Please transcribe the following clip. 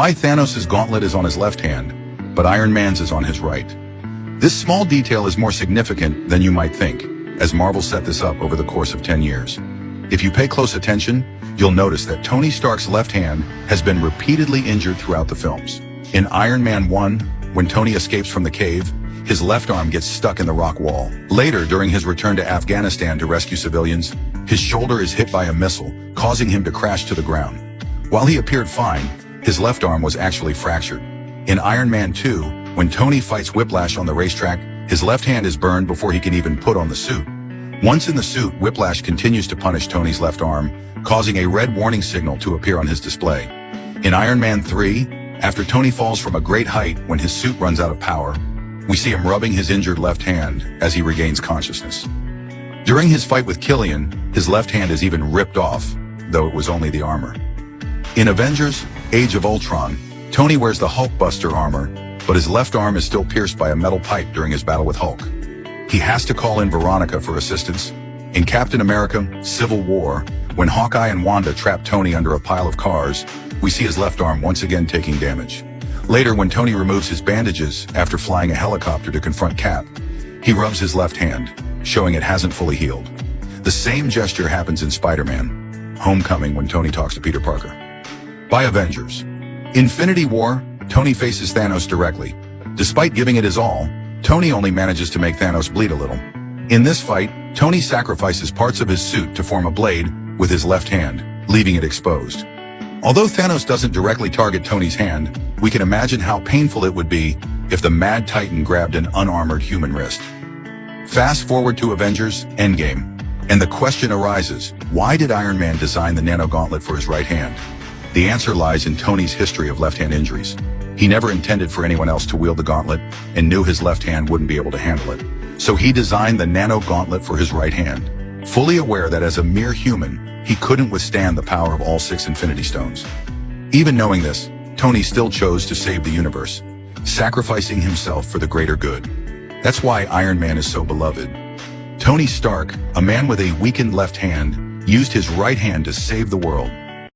Why Thanos' gauntlet is on his left hand, but Iron Man's is on his right. This small detail is more significant than you might think, as Marvel set this up over the course of 10 years. If you pay close attention, you'll notice that Tony Stark's left hand has been repeatedly injured throughout the films. In Iron Man 1, when Tony escapes from the cave, his left arm gets stuck in the rock wall. Later, during his return to Afghanistan to rescue civilians, his shoulder is hit by a missile, causing him to crash to the ground. While he appeared fine, his left arm was actually fractured. In Iron Man 2, when Tony fights Whiplash on the racetrack, his left hand is burned before he can even put on the suit. Once in the suit, Whiplash continues to punish Tony's left arm, causing a red warning signal to appear on his display. In Iron Man 3, after Tony falls from a great height when his suit runs out of power, we see him rubbing his injured left hand as he regains consciousness. During his fight with Killian, his left hand is even ripped off, though it was only the armor. In Avengers: Age of Ultron, Tony wears the Hulkbuster armor, but his left arm is still pierced by a metal pipe during his battle with Hulk. He has to call in Veronica for assistance. In Captain America: Civil War, when Hawkeye and Wanda trap Tony under a pile of cars, we see his left arm once again taking damage. Later, when Tony removes his bandages after flying a helicopter to confront Cap, he rubs his left hand, showing it hasn't fully healed. The same gesture happens in Spider-Man: Homecoming when Tony talks to Peter Parker. By Avengers: Infinity War, Tony faces Thanos directly. Despite giving it his all, Tony only manages to make Thanos bleed a little. In this fight, Tony sacrifices parts of his suit to form a blade with his left hand, leaving it exposed. Although Thanos doesn't directly target Tony's hand, we can imagine how painful it would be if the Mad Titan grabbed an unarmored human wrist. Fast forward to Avengers: Endgame, and the question arises, why did Iron Man design the nano gauntlet for his right hand? The answer lies in Tony's history of left-hand injuries. He never intended for anyone else to wield the gauntlet and knew his left hand wouldn't be able to handle it. So he designed the nano gauntlet for his right hand, fully aware that as a mere human, he couldn't withstand the power of all 6 Infinity Stones. Even knowing this, Tony still chose to save the universe, sacrificing himself for the greater good. That's why Iron Man is so beloved. Tony Stark, a man with a weakened left hand, used his right hand to save the world,